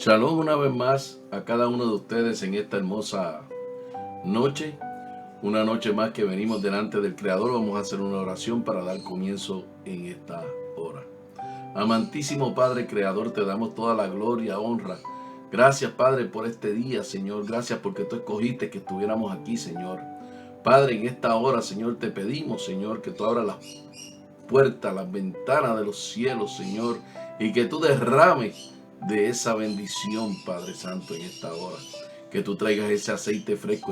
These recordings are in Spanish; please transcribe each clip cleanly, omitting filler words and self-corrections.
Shalom una vez más a cada uno de ustedes en esta hermosa noche. Una noche más que venimos delante del Creador. Vamos a hacer una oración para dar comienzo en esta hora. Amantísimo Padre Creador, te damos toda la gloria, honra. Gracias, Padre, por este día, Señor. Gracias porque tú escogiste que estuviéramos aquí, Señor. Padre, en esta hora, Señor, te pedimos, Señor, que tú abras las puertas, las ventanas de los cielos, Señor, y que tú derrames de esa bendición, Padre Santo, en esta hora. Que tú traigas ese aceite fresco,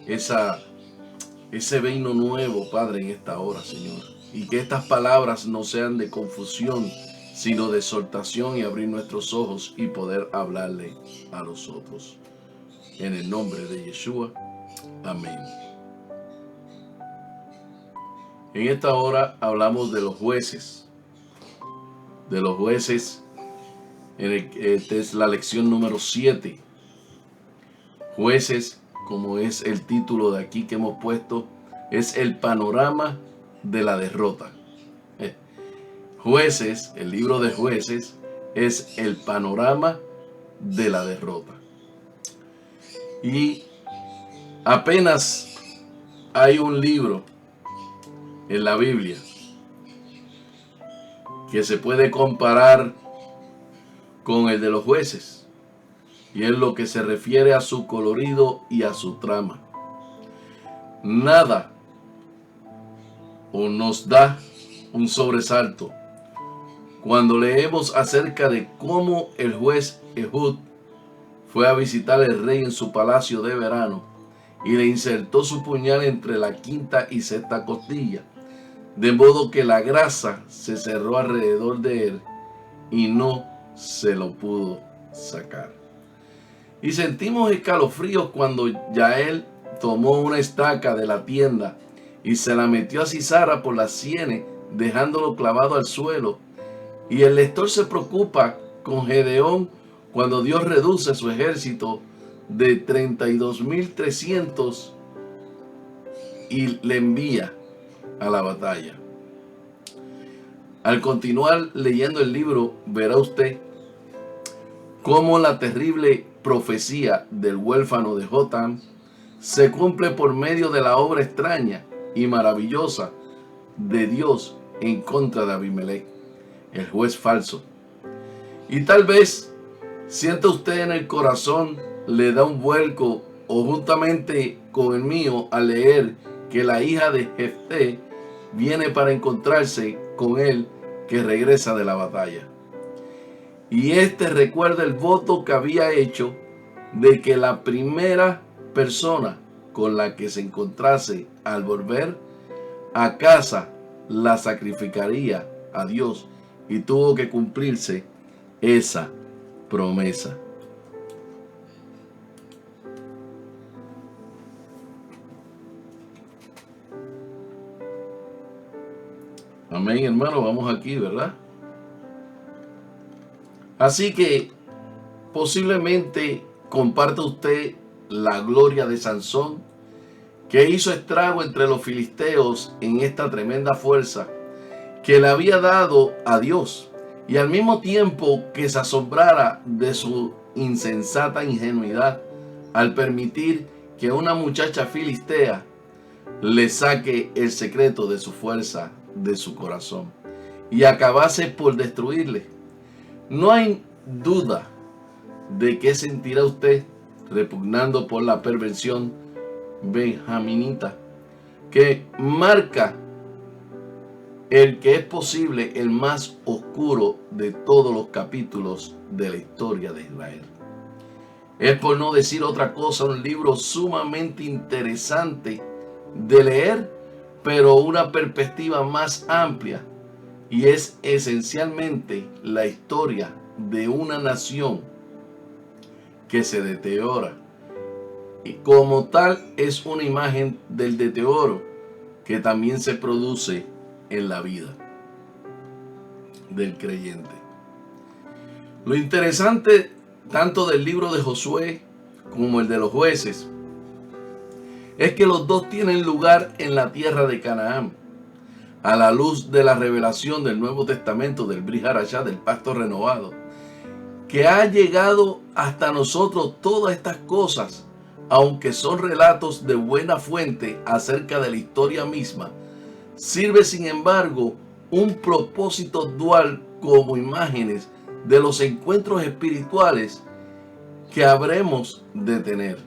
ese vino nuevo, Padre, en esta hora, Señor. Y que estas palabras no sean de confusión, sino de exhortación y abrir nuestros ojos y poder hablarle a los otros. En el nombre de Yeshua. Amén. En esta hora hablamos de los jueces. De los jueces. Esta es la lección número 7. Jueces, como es el título de aquí que hemos puesto, es el panorama de la derrota. Jueces, el libro de Jueces, es el panorama de la derrota. Y apenas hay un libro en la Biblia que se puede comparar con el de los jueces, y es lo que se refiere a su colorido y a su trama. Nada o nos da un sobresalto cuando leemos acerca de cómo el juez Ehud fue a visitar al rey en su palacio de verano y le insertó su puñal entre la quinta y sexta costilla, de modo que la grasa se cerró alrededor de él y no se lo pudo sacar. Y sentimos escalofríos cuando Yael tomó una estaca de la tienda y se la metió a Sisara por las sienes, dejándolo clavado al suelo. Y el lector se preocupa con Gedeón cuando Dios reduce su ejército de 32,300 y le envía a la batalla. Al continuar leyendo el libro, verá usted cómo la terrible profecía del huérfano de Jotam se cumple por medio de la obra extraña y maravillosa de Dios en contra de Abimelech, el juez falso. Y tal vez sienta usted en el corazón, le da un vuelco, o juntamente con el mío, al leer que la hija de Jefté viene para encontrarse con él que regresa de la batalla. Y este recuerda el voto que había hecho de que la primera persona con la que se encontrase al volver a casa la sacrificaría a Dios, y tuvo que cumplirse esa promesa. Amén, hermano, vamos aquí, ¿verdad? Así que posiblemente comparta usted la gloria de Sansón, que hizo estrago entre los filisteos en esta tremenda fuerza que le había dado a Dios, y al mismo tiempo que se asombrara de su insensata ingenuidad al permitir que una muchacha filistea le saque el secreto de su fuerza de su corazón y acabase por destruirle. No hay duda de qué sentirá usted repugnando por la perversión benjaminita que marca el que es posible el más oscuro de todos los capítulos de la historia de Israel. Es, por no decir otra cosa, un libro sumamente interesante de leer, pero una perspectiva más amplia, y es esencialmente la historia de una nación que se deteriora, y como tal es una imagen del deterioro que también se produce en la vida del creyente. Lo interesante tanto del libro de Josué como el de los jueces es que los dos tienen lugar en la tierra de Canaán, a la luz de la revelación del Nuevo Testamento, del Brit Hadashah, del pacto renovado, que ha llegado hasta nosotros todas estas cosas, aunque son relatos de buena fuente acerca de la historia misma, sirve sin embargo un propósito dual como imágenes de los encuentros espirituales que habremos de tener.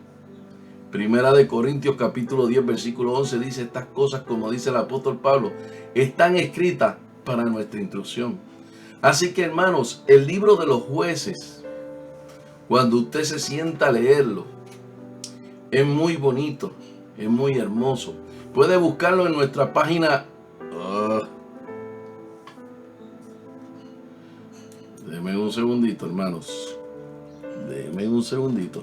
Primera de Corintios capítulo 10 versículo 11 dice: estas cosas, como dice el apóstol Pablo, están escritas para nuestra instrucción. Así que, hermanos, el libro de los Jueces, cuando usted se sienta a leerlo, es muy bonito, es muy hermoso. Puede buscarlo en nuestra página. Denme un segundito, hermanos. Denme un segundito.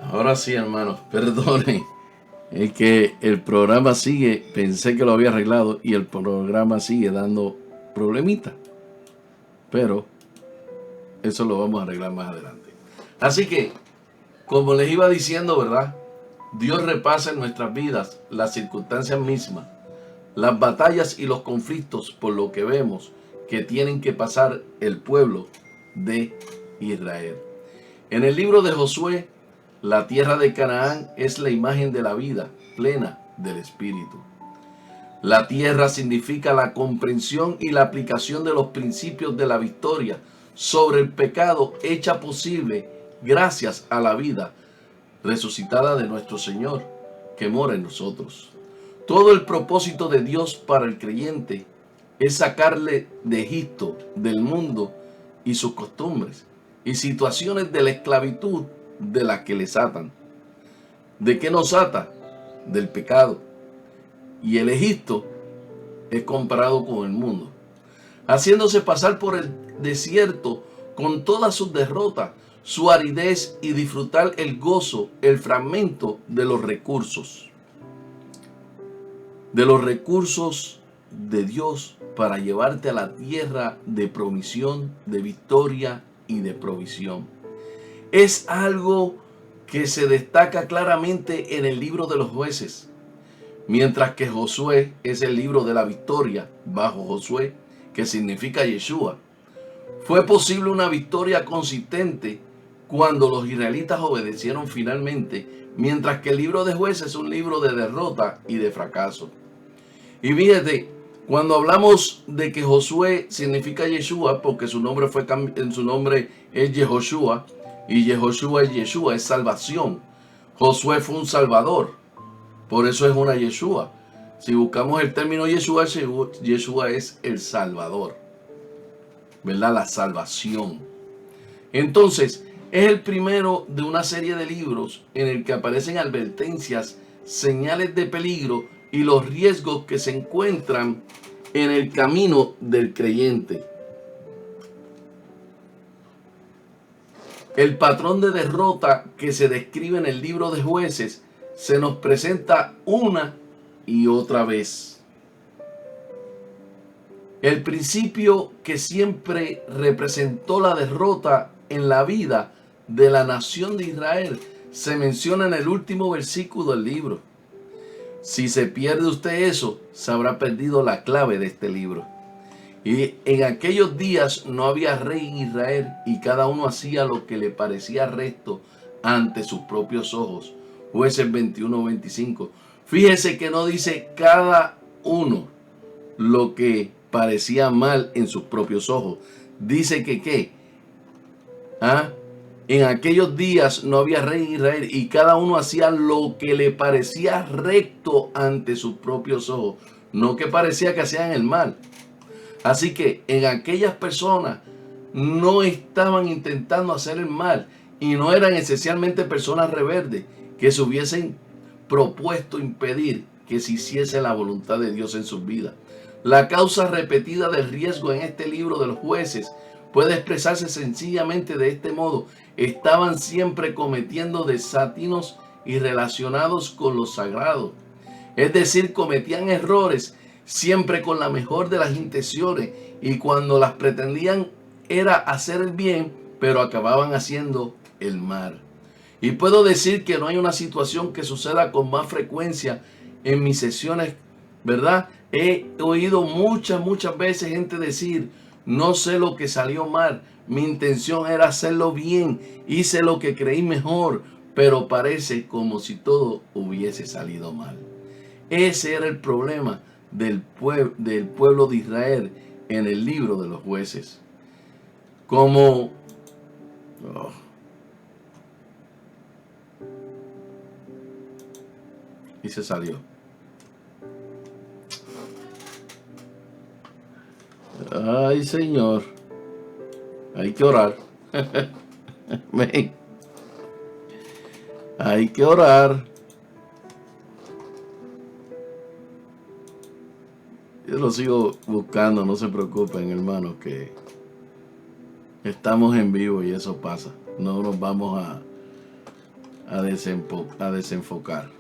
Ahora sí, hermanos, perdonen. Es que el programa sigue, pensé que lo había arreglado y el programa sigue dando problemitas. Pero eso lo vamos a arreglar más adelante. Así que, como les iba diciendo, ¿verdad? Dios repasa en nuestras vidas las circunstancias mismas, las batallas y los conflictos por lo que vemos que tienen que pasar el pueblo de Israel. En el libro de Josué, la tierra de Canaán es la imagen de la vida plena del Espíritu. La tierra significa la comprensión y la aplicación de los principios de la victoria sobre el pecado hecha posible gracias a la vida resucitada de nuestro Señor que mora en nosotros. Todo el propósito de Dios para el creyente es sacarle de Egipto, del mundo y sus costumbres y situaciones de la esclavitud de las que les atan. ¿De qué nos ata? Del pecado. Y el Egipto es comparado con el mundo, haciéndose pasar por el desierto con todas sus derrotas, su aridez y disfrutar el gozo, el fragmento de los recursos de Dios para llevarte a la tierra de promisión, de victoria y de provisión. Es algo que se destaca claramente en el libro de los Jueces, mientras que Josué es el libro de la victoria bajo Josué, que significa Yeshua. Fue posible una victoria consistente cuando los israelitas obedecieron finalmente, mientras que el libro de Jueces es un libro de derrota y de fracaso. Y fíjate, cuando hablamos de que Josué significa Yeshua, porque su nombre es Yehoshua, y Yehoshua es Yeshua, es salvación. Josué fue un salvador, por eso es una Yeshua. Si buscamos el término Yeshua, Yeshua es el salvador, ¿verdad? La salvación. Entonces, es el primero de una serie de libros en el que aparecen advertencias, señales de peligro y los riesgos que se encuentran en el camino del creyente. El patrón de derrota que se describe en el libro de Jueces se nos presenta una y otra vez. El principio que siempre representó la derrota en la vida de la nación de Israel se menciona en el último versículo del libro. Si se pierde usted eso, se habrá perdido la clave de este libro. Y en aquellos días no había rey en Israel y cada uno hacía lo que le parecía recto ante sus propios ojos. Jueces 21-25. Fíjese que no dice cada uno lo que parecía mal en sus propios ojos. Dice que ¿qué? En aquellos días no había rey en Israel y cada uno hacía lo que le parecía recto ante sus propios ojos. No que parecía que hacían el mal. Así que en aquellas personas no estaban intentando hacer el mal y no eran esencialmente personas rebeldes que se hubiesen propuesto impedir que se hiciese la voluntad de Dios en sus vidas. La causa repetida del riesgo en este libro de los jueces puede expresarse sencillamente de este modo. Estaban siempre cometiendo desatinos y relacionados con lo sagrado. Es decir, cometían errores siempre con la mejor de las intenciones y cuando las pretendían era hacer el bien, pero acababan haciendo el mal. Y puedo decir que no hay una situación que suceda con más frecuencia en mis sesiones, ¿verdad? He oído muchas veces gente decir, no sé lo que salió mal, mi intención era hacerlo bien, hice lo que creí mejor, pero parece como si todo hubiese salido mal. Ese era el problema del pueblo de Israel en el libro de los jueces. Y se salió. Ay, Señor. Hay que orar. Hay que orar. Yo lo sigo buscando, no se preocupen, hermanos, que estamos en vivo y eso pasa. No nos vamos a desenfocar.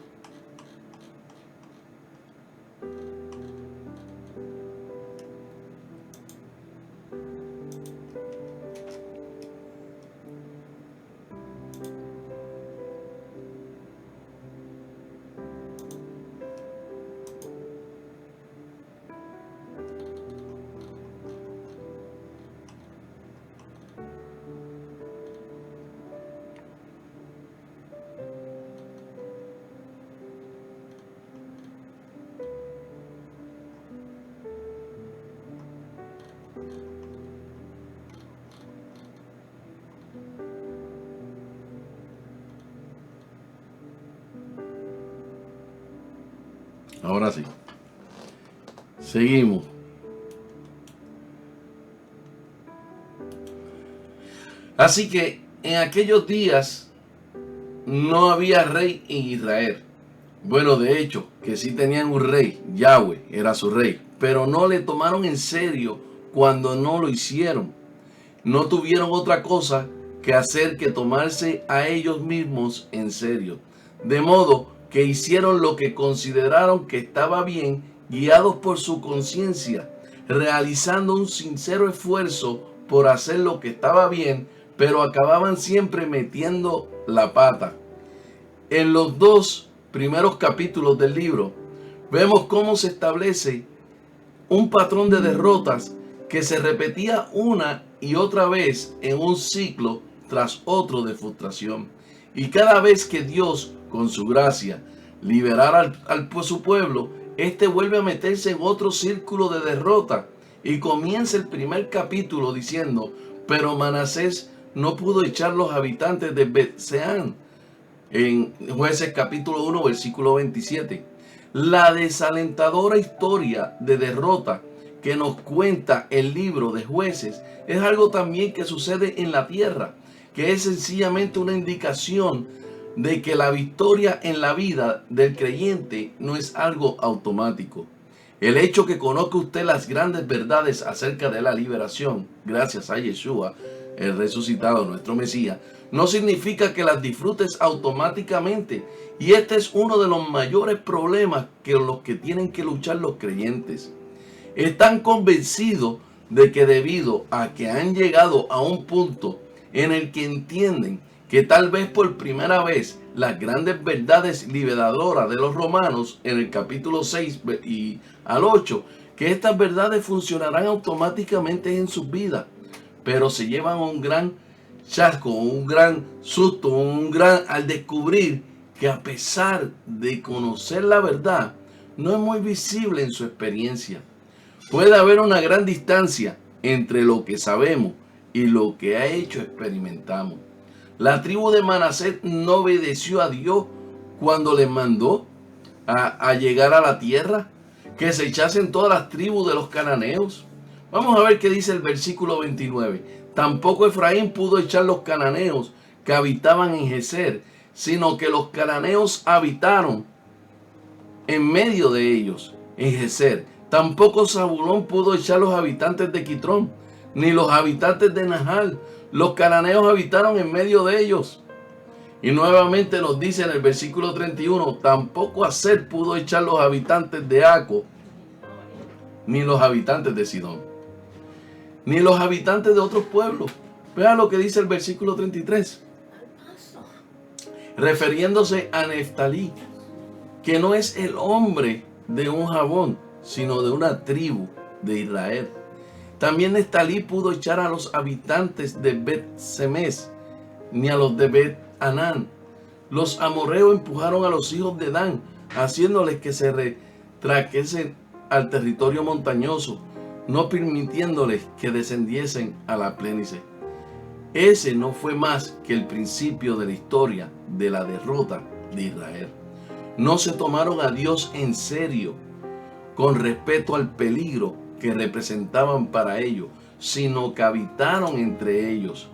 Ahora sí. Seguimos. Así que en aquellos días no había rey en Israel. Bueno, de hecho, que sí tenían un rey. Yahweh era su rey. Pero no le tomaron en serio cuando no lo hicieron. No tuvieron otra cosa que hacer que tomarse a ellos mismos en serio. De modo que hicieron lo que consideraron que estaba bien, guiados por su conciencia, realizando un sincero esfuerzo por hacer lo que estaba bien, pero acababan siempre metiendo la pata. En los 2 primeros capítulos del libro, vemos cómo se establece un patrón de derrotas que se repetía una y otra vez en un ciclo tras otro de frustración. Y cada vez que Dios, con su gracia, liberara su pueblo, este vuelve a meterse en otro círculo de derrota. Y comienza el primer capítulo diciendo, pero Manasés no pudo echar los habitantes de Bet-Seán. En Jueces capítulo 1, versículo 27. La desalentadora historia de derrota que nos cuenta el libro de Jueces es algo también que sucede en la tierra, que es sencillamente una indicación de que la victoria en la vida del creyente no es algo automático. El hecho que conozca usted las grandes verdades acerca de la liberación, gracias a Yeshua, el resucitado, nuestro Mesías, no significa que las disfrutes automáticamente. Y este es uno de los mayores problemas que los que tienen que luchar los creyentes. Están convencidos de que debido a que han llegado a un punto en el que entienden que tal vez por primera vez las grandes verdades liberadoras de los romanos en el capítulo 6 y al 8, que estas verdades funcionarán automáticamente en sus vidas, pero se llevan un gran chasco, un gran susto, al descubrir que a pesar de conocer la verdad, no es muy visible en su experiencia. Puede haber una gran distancia entre lo que sabemos y lo que ha hecho experimentamos. La tribu de Manasés no obedeció a Dios cuando les mandó a llegar a la tierra, que se echasen todas las tribus de los cananeos. Vamos a ver qué dice el versículo 29. Tampoco Efraín pudo echar los cananeos que habitaban en Geser, sino que los cananeos habitaron en medio de ellos, en Geser. Tampoco Zabulón pudo echar los habitantes de Quitrón, ni los habitantes de Nahal. Los cananeos habitaron en medio de ellos. Y nuevamente nos dice en el versículo 31, tampoco Aser pudo echar los habitantes de Aco, ni los habitantes de Sidón, ni los habitantes de otros pueblos. Vean lo que dice el versículo 33. Refiriéndose a Neftalí, que no es el hombre de un jabón, sino de una tribu de Israel. También Neftalí pudo echar a los habitantes de Bet-Semes, ni a los de Bet-Anán. Los amorreos empujaron a los hijos de Dan, haciéndoles que se retrajesen al territorio montañoso, no permitiéndoles que descendiesen a la planicie. Ese no fue más que el principio de la historia de la derrota de Israel. No se tomaron a Dios en serio con respecto al peligro que representaban para ellos, sino que habitaron entre ellos.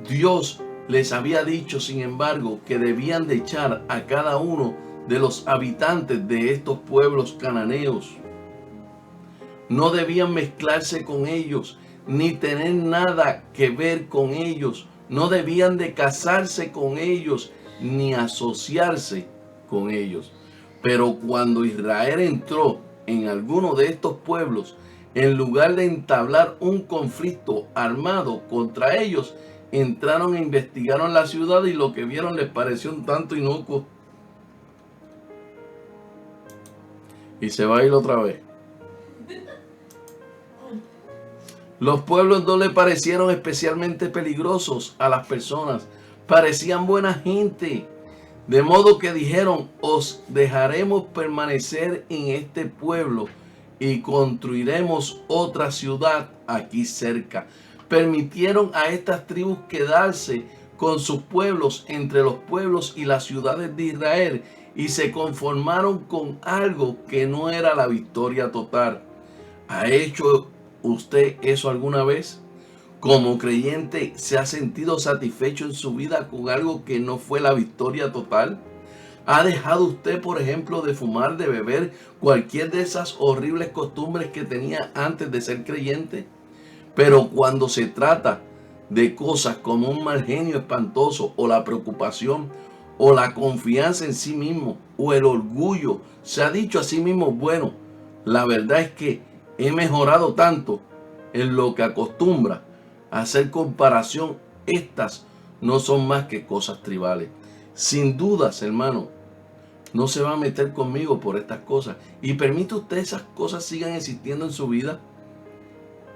Dios les había dicho, sin embargo, que debían de echar a cada uno de los habitantes de estos pueblos cananeos. No debían mezclarse con ellos, ni tener nada que ver con ellos. No debían de casarse con ellos, ni asociarse con ellos. Pero cuando Israel entró en alguno de estos pueblos, en lugar de entablar un conflicto armado contra ellos, entraron e investigaron la ciudad y lo que vieron les pareció un tanto inocuo. Y se va a ir otra vez. Los pueblos no le parecieron especialmente peligrosos a las personas. Parecían buena gente. De modo que dijeron, os dejaremos permanecer en este pueblo y construiremos otra ciudad aquí cerca. Permitieron a estas tribus quedarse con sus pueblos entre los pueblos y las ciudades de Israel y se conformaron con algo que no era la victoria total. ¿Ha hecho usted eso alguna vez? Como creyente, ¿se ha sentido satisfecho en su vida con algo que no fue la victoria total? ¿Ha dejado usted, por ejemplo, de fumar, de beber, cualquier de esas horribles costumbres que tenía antes de ser creyente? Pero cuando se trata de cosas como un mal genio espantoso, o la preocupación, o la confianza en sí mismo, o el orgullo, se ha dicho a sí mismo, bueno, la verdad es que he mejorado tanto en lo que acostumbra a hacer comparación. Estas no son más que cosas tribales. Sin dudas, hermano, no se va a meter conmigo por estas cosas. ¿Y permite usted esas cosas sigan existiendo en su vida?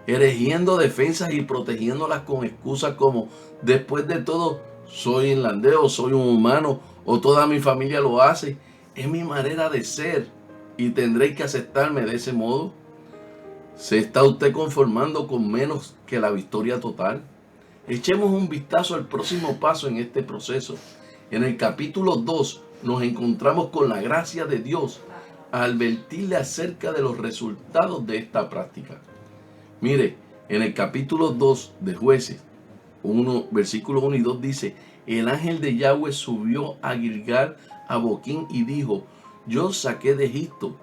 Erigiendo defensas y protegiéndolas con excusas como, después de todo, soy irlandés, o soy un humano, o toda mi familia lo hace. Es mi manera de ser y tendréis que aceptarme de ese modo. ¿Se está usted conformando con menos que la victoria total? Echemos un vistazo al próximo paso en este proceso. En el capítulo 2 nos encontramos con la gracia de Dios al advertirle acerca de los resultados de esta práctica. Mire, en el capítulo 2 de Jueces, versículos 1 y 2 dice, el ángel de Yahweh subió a Gilgal a Boquín y dijo, yo os saqué de Egipto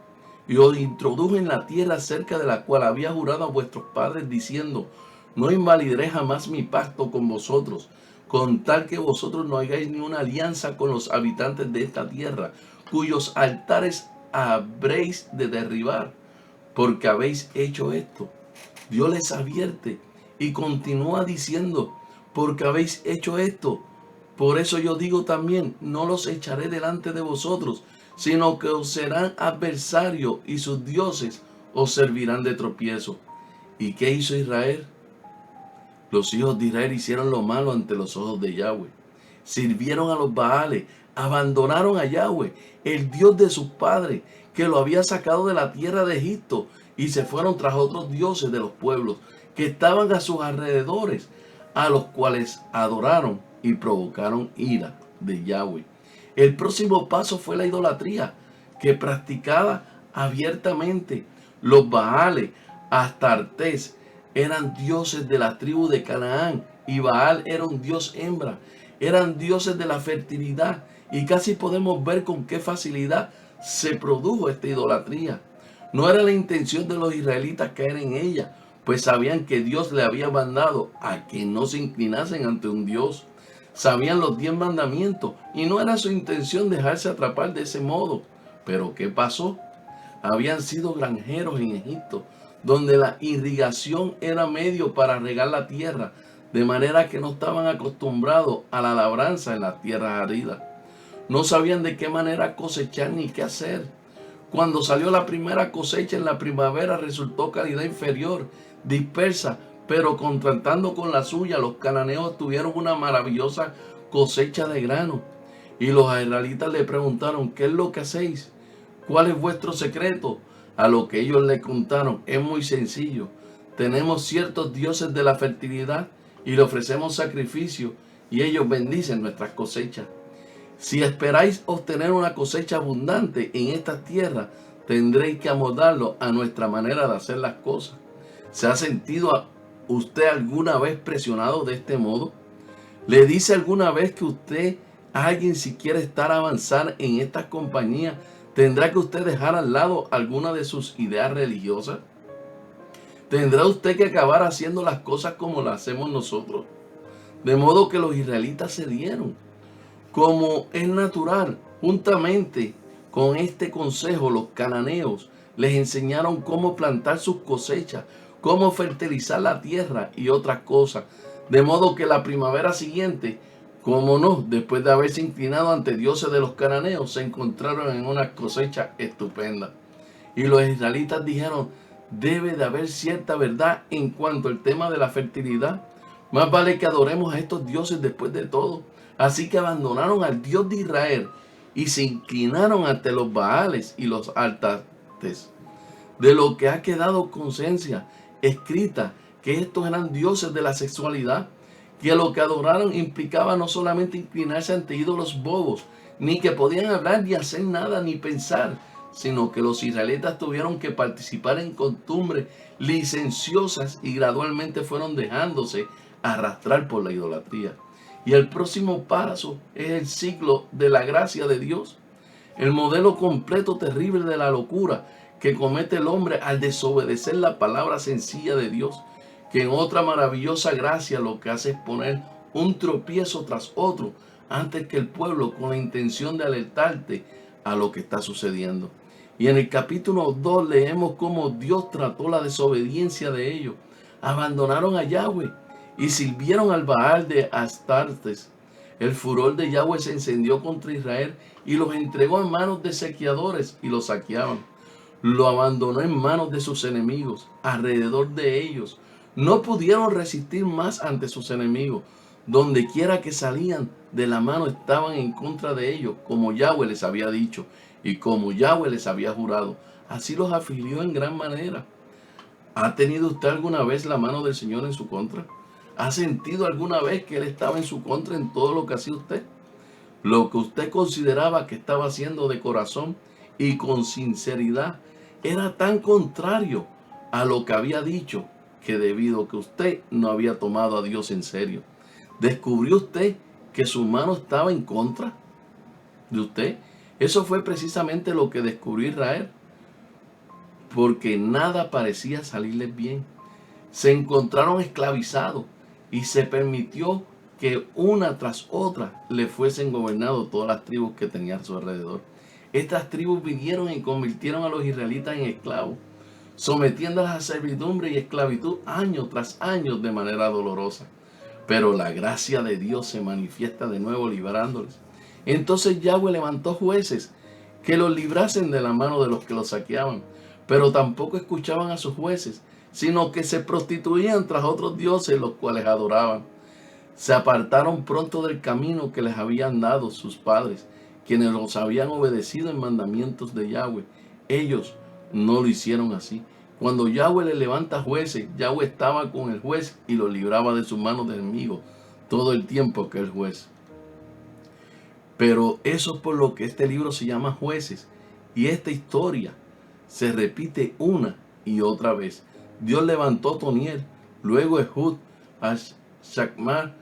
y os introduje en la tierra cerca de la cual había jurado a vuestros padres diciendo, no invalidaré jamás mi pacto con vosotros, con tal que vosotros no hagáis ni una alianza con los habitantes de esta tierra, cuyos altares habréis de derribar. porque habéis hecho esto. Dios les advierte y continúa diciendo, porque habéis hecho esto. Por eso yo digo también, no los echaré delante de vosotros, sino que os serán adversarios y sus dioses os servirán de tropiezo. ¿Y qué hizo Israel? Los hijos de Israel hicieron lo malo ante los ojos de Yahweh. Sirvieron a los Baales, abandonaron a Yahweh, el Dios de sus padres, que lo había sacado de la tierra de Egipto, y se fueron tras otros dioses de los pueblos que estaban a sus alrededores, a los cuales adoraron y provocaron ira de Yahweh. El próximo paso fue la idolatría, que practicaba abiertamente. Los Baales, Astartés, eran dioses de la tribu de Canaán, y Baal era un dios hembra. Eran dioses de la fertilidad, y casi podemos ver con qué facilidad se produjo esta idolatría. No era la intención de los israelitas caer en ella, pues sabían que Dios le había mandado a que no se inclinasen ante un Dios. Sabían los 10 mandamientos y no era su intención dejarse atrapar de ese modo. Pero ¿qué pasó? Habían sido granjeros en Egipto, donde la irrigación era medio para regar la tierra, de manera que no estaban acostumbrados a la labranza en las tierras áridas. No sabían de qué manera cosechar ni qué hacer. Cuando salió la primera cosecha en la primavera resultó calidad inferior, dispersa, pero contrastando con la suya, los cananeos tuvieron una maravillosa cosecha de grano. Y los israelitas le preguntaron, ¿qué es lo que hacéis? ¿Cuál es vuestro secreto? A lo que ellos le contaron, es muy sencillo. Tenemos ciertos dioses de la fertilidad y le ofrecemos sacrificio y ellos bendicen nuestras cosechas. Si esperáis obtener una cosecha abundante en estas tierras, tendréis que amoldarlo a nuestra manera de hacer las cosas. ¿Se ha sentido usted alguna vez presionado de este modo? ¿Le dice alguna vez que usted, alguien si quiere estar avanzar en estas compañías, tendrá que usted dejar al lado alguna de sus ideas religiosas? ¿Tendrá usted que acabar haciendo las cosas como las hacemos nosotros? De modo que los israelitas cedieron. Como es natural, juntamente con este consejo, los cananeos les enseñaron cómo plantar sus cosechas, cómo fertilizar la tierra y otras cosas. De modo que la primavera siguiente, como no, después de haberse inclinado ante dioses de los cananeos, se encontraron en una cosecha estupenda. Y los israelitas dijeron, debe de haber cierta verdad en cuanto al tema de la fertilidad. Más vale que adoremos a estos dioses después de todo. Así que abandonaron al Dios de Israel y se inclinaron ante los Baales y los Astartes. De lo que ha quedado conciencia escrita que estos eran dioses de la sexualidad, que lo que adoraron implicaba no solamente inclinarse ante ídolos bobos, ni que podían hablar ni hacer nada ni pensar, sino que los israelitas tuvieron que participar en costumbres licenciosas y gradualmente fueron dejándose arrastrar por la idolatría. Y el próximo paso es el ciclo de la gracia de Dios, el modelo completo terrible de la locura que comete el hombre al desobedecer la palabra sencilla de Dios, que en otra maravillosa gracia lo que hace es poner un tropiezo tras otro antes que el pueblo, con la intención de alertarte a lo que está sucediendo. Y en el capítulo 2 leemos cómo Dios trató la desobediencia de ellos. Abandonaron a Yahweh y sirvieron al Baal de Astartes. El furor de Yahweh se encendió contra Israel y los entregó en manos de saqueadores y los saqueaban. Lo abandonó en manos de sus enemigos, alrededor de ellos. No pudieron resistir más ante sus enemigos. Donde quiera que salían de la mano estaban en contra de ellos, como Yahweh les había dicho y como Yahweh les había jurado. Así los afligió en gran manera. ¿Ha tenido usted alguna vez la mano del Señor en su contra? ¿Ha sentido alguna vez que Él estaba en su contra en todo lo que hacía usted? Lo que usted consideraba que estaba haciendo de corazón y con sinceridad era tan contrario a lo que había dicho, que debido a que usted no había tomado a Dios en serio, ¿descubrió usted que su mano estaba en contra de usted? Eso fue precisamente lo que descubrió Israel, porque nada parecía salirles bien. Se encontraron esclavizados y se permitió que una tras otra le fuesen gobernados todas las tribus que tenían a su alrededor. Estas tribus vinieron y convirtieron a los israelitas en esclavos. sometiéndolas a servidumbre y esclavitud año tras año de manera dolorosa. Pero la gracia de Dios se manifiesta de nuevo librándoles. Entonces Yahweh levantó jueces que los librasen de la mano de los que los saqueaban, pero tampoco escuchaban a sus jueces, sino que se prostituían tras otros dioses los cuales adoraban. Se apartaron pronto del camino que les habían dado sus padres, quienes los habían obedecido en mandamientos de Yahweh. Ellos no lo hicieron así. Cuando Yahweh le levanta jueces, Yahweh estaba con el juez y lo libraba de sus manos de enemigo todo el tiempo que el juez. Pero eso es por lo que este libro se llama Jueces. Y esta historia se repite una y otra vez. Dios levantó a Otoniel, luego Ehud, a Shacmar,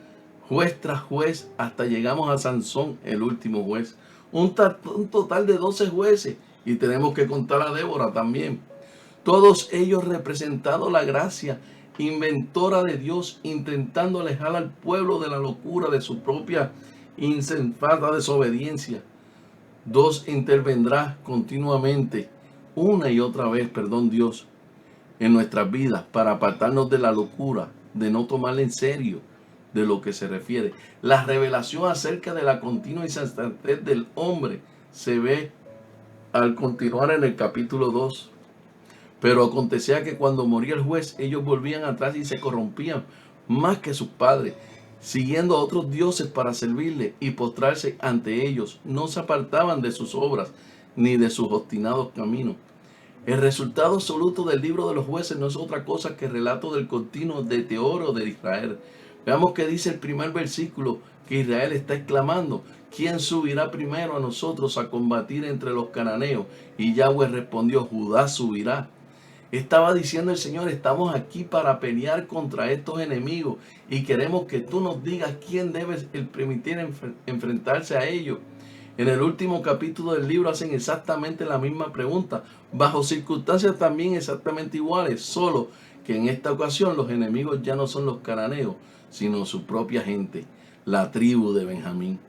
juez tras juez, hasta llegamos a Sansón, el último juez. Un total de 12 jueces. Y tenemos que contar a Débora también. Todos ellos representando la gracia inventora de Dios, intentando alejar al pueblo de la locura de su propia insensata desobediencia. Dios intervendrá continuamente, una y otra vez, Dios, en nuestras vidas para apartarnos de la locura, de no tomarle en serio de lo que se refiere. La revelación acerca de la continua insensatez del hombre se ve al continuar en el capítulo 2. Pero acontecía que cuando moría el juez, ellos volvían atrás y se corrompían más que sus padres, siguiendo a otros dioses para servirle y postrarse ante ellos. No se apartaban de sus obras ni de sus obstinados caminos. El resultado absoluto del libro de los jueces no es otra cosa que el relato del continuo deterioro de Israel. Veamos que dice el primer versículo, que Israel está exclamando: ¿quién subirá primero a nosotros a combatir entre los cananeos? Y Yahweh respondió: Judá subirá. Estaba diciendo el Señor: estamos aquí para pelear contra estos enemigos y queremos que tú nos digas quién debe permitir enfrentarse a ellos. En el último capítulo del libro hacen exactamente la misma pregunta, bajo circunstancias también exactamente iguales, solo que en esta ocasión los enemigos ya no son los cananeos, sino su propia gente, la tribu de Benjamín.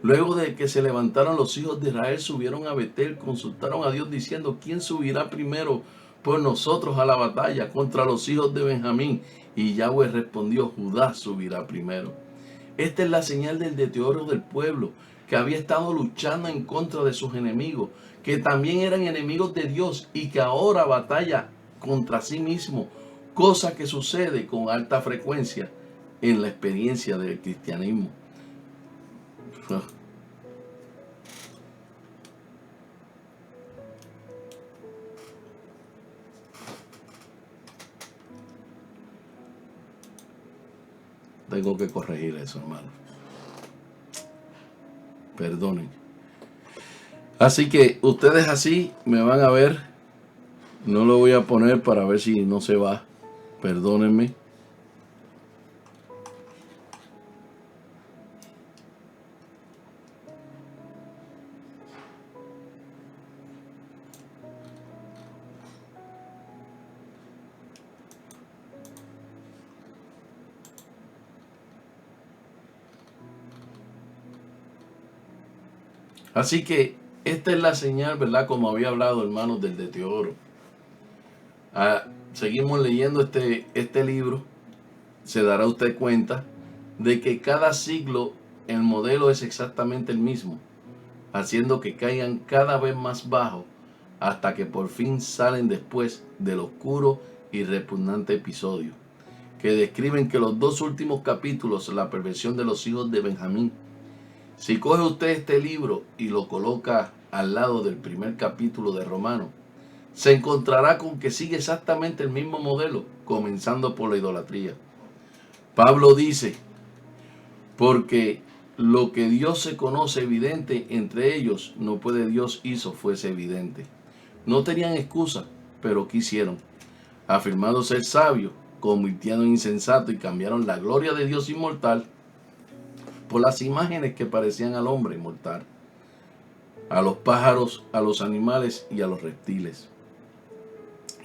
Luego de que se levantaron los hijos de Israel, subieron a Betel, consultaron a Dios diciendo: ¿quién subirá primero por nosotros a la batalla contra los hijos de Benjamín? Y Yahweh respondió: Judá subirá primero. Esta es la señal del deterioro del pueblo, que había estado luchando en contra de sus enemigos, que también eran enemigos de Dios y que ahora batalla contra sí mismo, cosa que sucede con alta frecuencia en la experiencia del cristianismo. Tengo que corregir eso, hermano. Perdonen. Así que ustedes así me van a ver. No lo voy a poner para ver si no se va. Perdónenme. Así que esta es la señal, ¿verdad? Como había hablado, hermanos, del deterioro. Seguimos leyendo este libro. Se dará usted cuenta de que cada siglo el modelo es exactamente el mismo, haciendo que caigan cada vez más bajo hasta que por fin salen después del oscuro y repugnante episodio, que describen que los dos últimos capítulos, la perversión de los hijos de Benjamín. Si coge usted este libro y lo coloca al lado del primer capítulo de Romanos, se encontrará con que sigue exactamente el mismo modelo, comenzando por la idolatría. Pablo dice: porque lo que Dios se conoce evidente entre ellos, no puede Dios hizo fuese evidente. No tenían excusa, pero quisieron, afirmando ser sabios, convirtieron en insensato y cambiaron la gloria de Dios inmortal por las imágenes que parecían al hombre mortal, a los pájaros, a los animales y a los reptiles.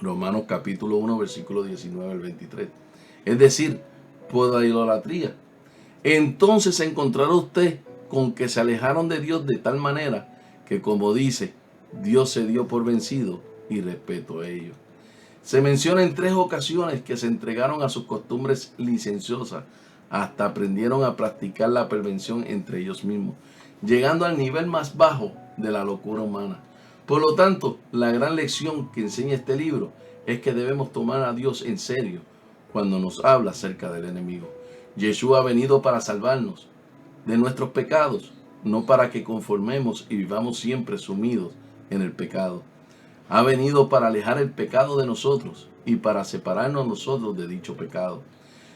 Romanos capítulo 1, versículo 19 al 23. Es decir, por la idolatría. Entonces se encontrará usted con que se alejaron de Dios de tal manera que, como dice, Dios se dio por vencido y respeto a ellos. Se menciona en 3 ocasiones que se entregaron a sus costumbres licenciosas, hasta aprendieron a practicar la perversión entre ellos mismos, llegando al nivel más bajo de la locura humana. Por lo tanto, la gran lección que enseña este libro es que debemos tomar a Dios en serio cuando nos habla acerca del enemigo. Yeshua ha venido para salvarnos de nuestros pecados, no para que conformemos y vivamos siempre sumidos en el pecado. Ha venido para alejar el pecado de nosotros y para separarnos nosotros de dicho pecado.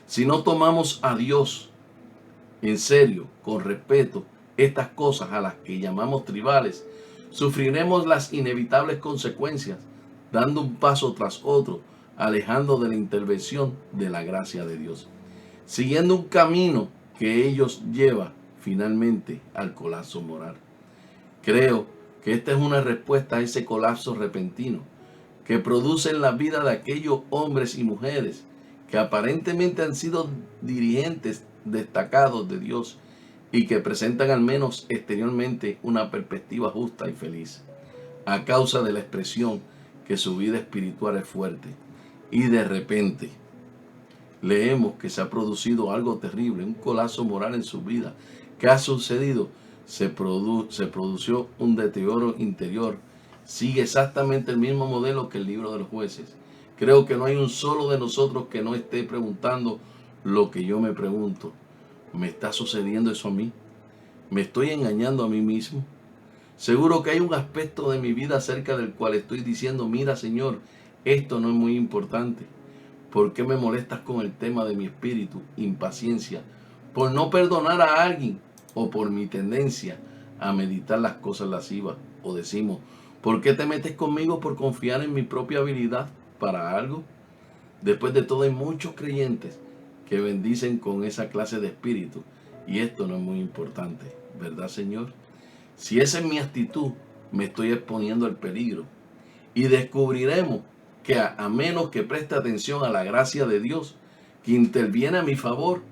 Si no tomamos a Dios en serio, con respeto, estas cosas a las que llamamos tribales, sufriremos las inevitables consecuencias, dando un paso tras otro, alejando de la intervención de la gracia de Dios, siguiendo un camino que ellos lleva finalmente al colapso moral. Creo que esta es una respuesta a ese colapso repentino que produce en la vida de aquellos hombres y mujeres que aparentemente han sido dirigentes destacados de Dios y que presentan al menos exteriormente una perspectiva justa y feliz, a causa de la expresión que su vida espiritual es fuerte. Y de repente leemos que se ha producido algo terrible, un colapso moral en su vida. ¿Qué ha sucedido? Se produjo un deterioro interior. Sigue exactamente el mismo modelo que el libro de los jueces. Creo que no hay un solo de nosotros que no esté preguntando lo que yo me pregunto. ¿Me está sucediendo eso a mí? ¿Me estoy engañando a mí mismo? Seguro que hay un aspecto de mi vida acerca del cual estoy diciendo, mira Señor, esto no es muy importante. ¿Por qué me molestas con el tema de mi espíritu? Impaciencia, por no perdonar a alguien o por mi tendencia a meditar las cosas lascivas. O decimos, ¿por qué te metes conmigo por confiar en mi propia habilidad para algo? Después de todo hay muchos creyentes que bendicen con esa clase de espíritu y esto no es muy importante, ¿verdad, Señor? Si esa es mi actitud, me estoy exponiendo al peligro y descubriremos que a menos que preste atención a la gracia de Dios, que interviene a mi favor,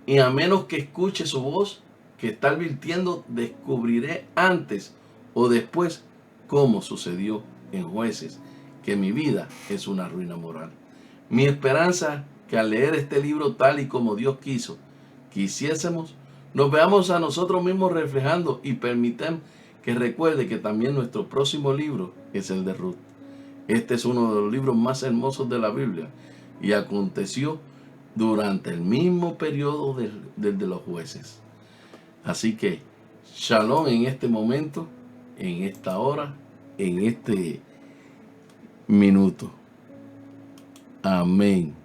y a menos que escuche su voz, que está advirtiendo, descubriré antes o después, como sucedió en Jueces, que mi vida es una ruina moral. Mi esperanza que al leer este libro tal y como Dios quisiésemos, nos veamos a nosotros mismos reflejando y permitan que recuerde que también nuestro próximo libro es el de Ruth. Este es uno de los libros más hermosos de la Biblia y aconteció durante el mismo periodo del de los jueces. Así que, shalom en este momento, en esta hora, en este minuto. Amén.